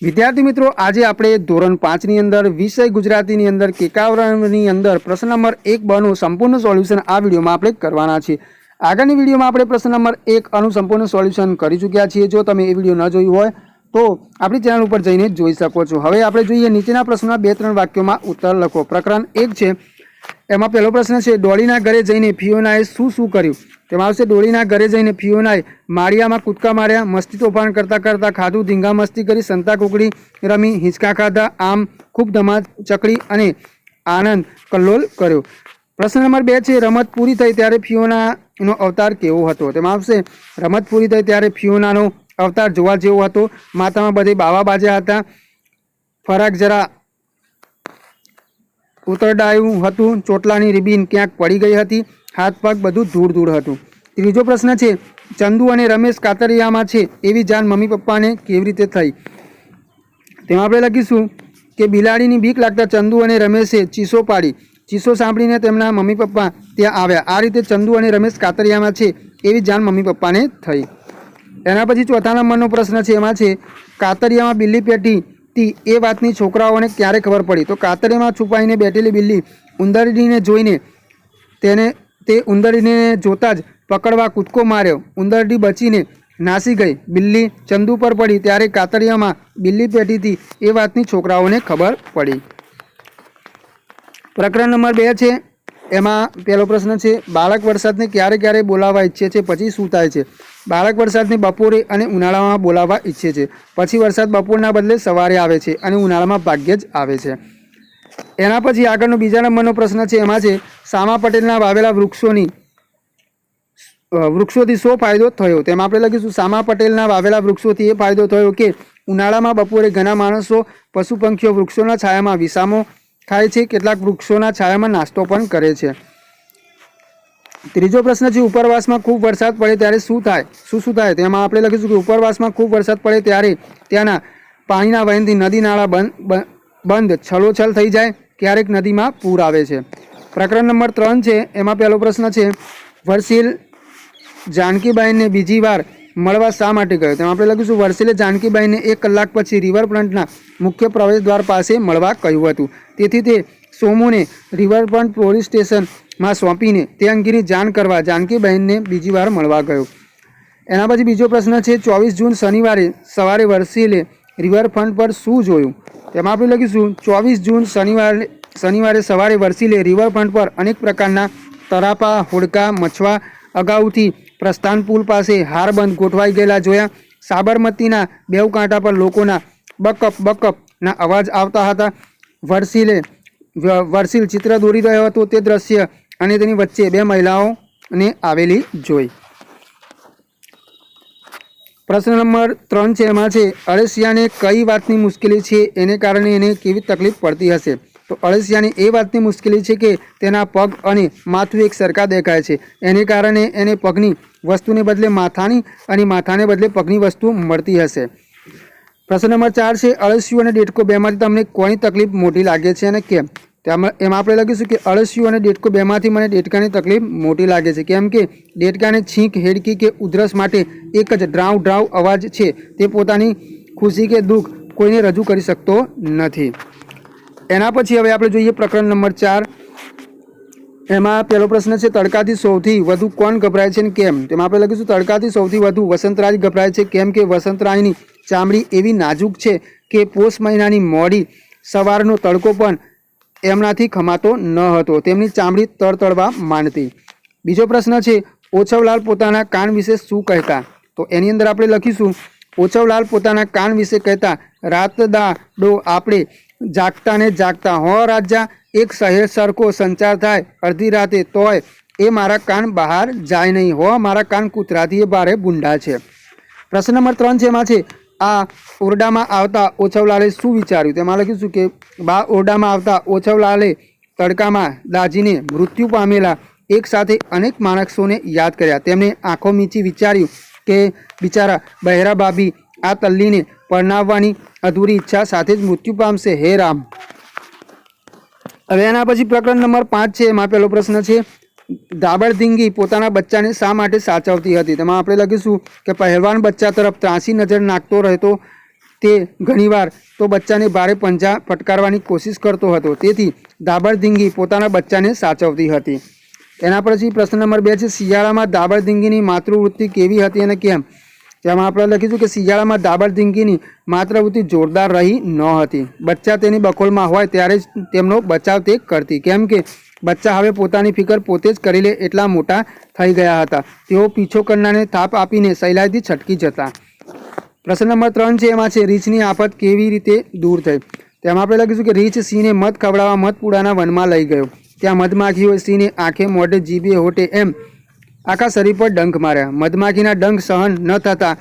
વિદ્યાર્થી મિત્રો, આજે આપણે ધોરણ 5 ની અંદર વિષય ગુજરાતીની અંદર કેકાવરણની અંદર પ્રશ્ન નંબર 1 નું સંપૂર્ણ સોલ્યુશન આ વિડીયોમાં આપણે કરવાના છીએ। આગળની વિડીયોમાં આપણે પ્રશ્ન નંબર 1 નું સંપૂર્ણ સોલ્યુશન કરી ચૂક્યા છીએ। જો તમે એ વિડીયો ન જોયું હોય તો આપણી ચેનલ ઉપર જઈને જોઈ શકો છો। હવે આપણે જોઈએ નીચેના પ્રશ્નના 2-3 વાક્યોમાં ઉત્તર લખો। પ્રકરણ 1 છે, એમાં પહેલો પ્રશ્ન છે, ડોલીના ઘરે જઈને ફિયોનાએ શું શું કર્યું? તેમાં આવશે, ડોલીના ઘરે જઈને ફિયોનાએ માળિયામાં કૂદકા માર્યા, મસ્તી તોફાન કરતાં કરતાં ખાધું, ધીંગા મસ્તી કરી, સંતા કુકડી રમી, હિંચકા ખાધા, આમ ખૂબ ધમાલ ચકડી અને આનંદ કલ્લોલ કર્યો। પ્રશ્ન નંબર 2 છે, રમત પૂરી થઈ ત્યારે ફિયોનાનો અવતાર કેવો હતો? તેમાં આવશે, રમત પૂરી થઈ ત્યારે ફિયોનાનો અવતાર જોવા જેવો હતો। માથામાં બધે બાવા બાજ્યા હતા, ફરાક જરા ઉતરડાયું હતું, ચોટલાની રિબીન ક્યાંક પડી ગઈ હતી, હાથ પગ બધું ધૂળ ધૂળ હતું। ત્રીજો પ્રશ્ન છે, ચંદુ અને રમેશ કાતરિયામાં છે એવી જાણ મમ્મી પપ્પાને કેવી રીતે થઈ? તેમાં આપણે લખીશું કે બિલાડીની બીક લાગતા ચંદુ અને રમેશે ચીસો પાડી, ચીસો સાંભળીને તેમના મમ્મી પપ્પા ત્યાં આવ્યા। આ રીતે ચંદુ અને રમેશ કાતરિયામાં છે એવી જાણ મમ્મી પપ્પાને થઈ। એના પછી ચોથા નંબરનો પ્રશ્ન છે, એમાં છે, કાતરિયામાં બિલ્લી પેટી એ વાતની છોકરાઓને ક્યારે ખબર પડી? તો કાતરિયામાં છુપાઈને બેઠેલી બિલ્લી ઉંદરડીને જોઈને તે ઉંદરડીને જોતા જ પકડવા કૂદકો માર્યો, ઉંદરડી બચીને નાસી ગઈ, બિલ્લી ચંદુ પર પડી ત્યારે કાતરિયામાં બિલ્લી પેટીથી એ વાતની છોકરાઓને ખબર પડી। પ્રકરણ નંબર 2 છે, એમાં પહેલો પ્રશ્ન છે, બાળક વરસાદને ક્યારે ક્યારે બોલાવવા ઈચ્છે છે પછી શું થાય છે? બાળક વરસાદને બપોરે અને ઉનાળામાં બોલાવવા ઈચ્છે છે, પછી વરસાદ બપોરના બદલે સવારે આવે છે અને ઉનાળામાં ભાગ્યે જ આવે છે। એના પછી આગળનો બીજા નંબરનો પ્રશ્ન છે, એમાં છે, સામા પટેલના વાવેલા વૃક્ષોથી શો ફાયદો થયો? તેમાં આપણે લખીશું, સામા પટેલના વાવેલા વૃક્ષોથી એ ફાયદો થયો કે ઉનાળામાં બપોરે ઘણા માણસો પશુ પંખીઓ વૃક્ષોના છાયામાં વિસામો ખાય છે, કેટલાક વૃક્ષોના છાયામાં નાસ્તો પણ કરે છે। ત્રીજો પ્રશ્ન છે, ઉપરવાસમાં ખૂબ વરસાદ પડે ત્યારે શું થાય? શું થાય? તેમાં આપણે લખીશું કે ઉપરવાસમાં ખૂબ વરસાદ પડે ત્યારે ત્યાંના પાણીના વહેણથી નદી નાળા બંધ છલોછલ થઈ જાય, ક્યારેક નદીમાં પૂર આવે છે। પ્રકરણ નંબર 3 છે, એમાં પહેલો પ્રશ્ન છે, વર્ષિલ જાનકીબાઈને બીજી વાર મળવા શા માટે ગયો? તેમાં આપણે લખીશું, વર્ષિલે જાનકીબાઈને 1 કલાક પછી રિવરફ્રન્ટના મુખ્ય પ્રવેશદ્વાર પાસે મળવા કહ્યું હતું, તેથી તે સોમુને રિવરફ્રન્ટ પોલીસ સ્ટેશનમાં સોંપીને તે અંગેની જાણ કરવા જાનકીબહેનને બીજી વાર મળવા ગયો। એના પછી બીજો પ્રશ્ન છે, 24 જૂન શનિવારે સવારે વર્ષિલે રિવરફ્રન્ટ પર શું જોયું? તેમાં આપણે લખીશું, 24 જૂન શનિવારે સવારે વર્ષિલે રિવરફ્રન્ટ પર અનેક પ્રકારના તરાપા, હોડકા, મછવા અગાઉથી પ્રસ્થાન પુલ પાસે હારબંધ ગોઠવાઈ ગયેલા જોયા। સાબરમતીના બેઉ કાંઠા પર લોકોના બકઅપ બકઅપના અવાજ આવતા હતા। વર્ષિલ ચિત્ર દોરી રહ્યો હતો, તે દ્રશ્ય અને તેની વચ્ચે 2 મહિલાઓને આવેલી જોઈ। પ્રશ્ન નંબર 3 છે, એમાં છે, અળસિયાને કઈ વાતની મુશ્કેલી છે એને કારણે એને કેવી તકલીફ પડતી હશે? તો અળસિયાને એ વાતની મુશ્કેલી છે કે તેના પગ અને માથું એક સરખા દેખાય છે, એને કારણે એને પગની વસ્તુને બદલે માથાની અને માથાને બદલે પગની વસ્તુ મળતી હશે। પ્રશ્ન નંબર 4 છે, અળસિયું અને ડેટકો બેમાંથી તમને કોની તકલીફ મોટી લાગે છે અને કેમ? એમાં આપણે લખીશું કે અળસિયું અને ડેટકો બેમાંથી મને ડેટકાની તકલીફ મોટી લાગે છે, કેમ કે ડેટકાને છીંક, હેડકી કે ઉધરસ માટે એક જ ડ્રાઉ ડ્રાઉ અવાજ છે, તે પોતાની ખુશી કે દુઃખ કોઈને રજૂ કરી શકતો નથી। એના પછી હવે આપણે જોઈએ પ્રકરણ નંબર 4, એમાં પહેલો પ્રશ્ન છે, તડકાથી સૌથી વધુ કોણ ગભરાય છે અને કેમ? તેમાં આપણે લખીશું, તડકાથી સૌથી વધુ વસંતરાય ગભરાય છે, કેમ કે વસંતરાયની ચામડી એવી નાજુક છે કે પોષ મહિનાની મોડી સવારનો તડકો પણ એમનાથી ખમાતો ન હતો, તેમની ચામડી તળતળવા માંડતી। બીજો પ્રશ્ન છે, ઓછવલાલ પોતાના કાન વિશે શું કહેતા? તો એની અંદર આપણે લખીશું, ઓછવલાલ પોતાના કાન વિશે કહેતા, રાત દાડો આપણે જાગતા ને જાગતા હો રાજા, એક શહેર સરખો સંચાર થાય અડધી રાતે તોય એ મારા કાન બહાર જાય નહીં, હો મારા કાન કૂતરાથી એ ભારે બુંડા છે। પ્રશ્ન નંબર 3 છે, એમાં છે, આ ઓરડામાં આવતા ઓછવલાલે શું વિચાર્યું? તેમાં લખીશું કે ઓરડામાં આવતા ઓછવલાલે તડકામાં દાજીને મૃત્યુ પામેલા એક સાથે અનેક માણસોને યાદ કર્યા, તેમને આંખો મીચી વિચાર્યું કે બિચારા બહેરા ભાભી આ તલ્લીને પરણાવવાની અધૂરી ઈચ્છા સાથે જ મૃત્યુ પામશે, હે રામ। હવે એના પછી પ્રકરણ નંબર 5 છે, એમાં પહેલો પ્રશ્ન છે, દાબળધીંગી પોતાના બચ્ચાને શા માટે સાચવતી હતી? તેમાં આપણે લખીશું કે પહેલવાન બચ્ચા તરફ ત્રાંસી નજર નાખતો રહેતો તે ઘણીવાર તો બચ્ચાને ભારે પંજા ફટકારવાની કોશિશ કરતો હતો, તેથી દાબરધીંગી પોતાના બચ્ચાને સાચવતી હતી. એના પછી પ્રશ્ન નંબર 2 છે, શિયાળામાં દાબરધીંગીની માતૃવૃત્તિ કેવી હતી અને કેમ? તેમાં આપણે લખીશું કે શિયાળામાં દાબરધીંગીની માતૃવૃત્તિ જોરદાર રહી ન હતી. બચ્ચા તેની બખોલમાં હોય ત્યારે જ તેમનો બચાવ તે કરતી, કેમ કે બચ્ચા હવે પોતાની ફિકર પોતે જ કરી લે એટલા મોટા થઈ ગયા હતા. તેઓ પીછો કરનારને થાપ આપીને સહેલાઈથી છટકી જતા. પ્રશ્ન નંબર 3 છે, એમાં છે રીંછની આફત કેવી રીતે દૂર થઈ? તેમાં આપણે લખીશું કે રીંછ સિંહને મધ ખવડાવવા મધપુડાના વનમાં લઈ ગયો. ત્યાં મધમાખીઓએ સિંહને આંખે, મોઢે, જીભે, હોઠે એમ આખા શરીર પર ડંખ માર્યા. મધમાખીના ડંખ સહન ન થતાં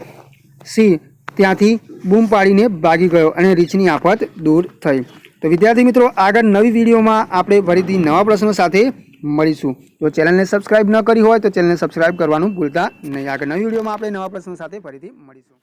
સિંહ ત્યાંથી બૂમ પાડીને ભાગી ગયો અને રીંછની આફત દૂર થઈ. તો વિદ્યાર્થી મિત્રો, આગળ નવી વિડીયોમાં આપણે ફરીથી નવા પ્રશ્નો સાથે મળીશું. જો ચેનલને સબસ્ક્રાઇબ ન કરી હોય તો ચેનલને સબસ્ક્રાઇબ કરવાનું ભૂલતા નહીં. આગળ નવી વિડીયોમાં આપણે નવા પ્રશ્નો સાથે ફરીથી મળીશું.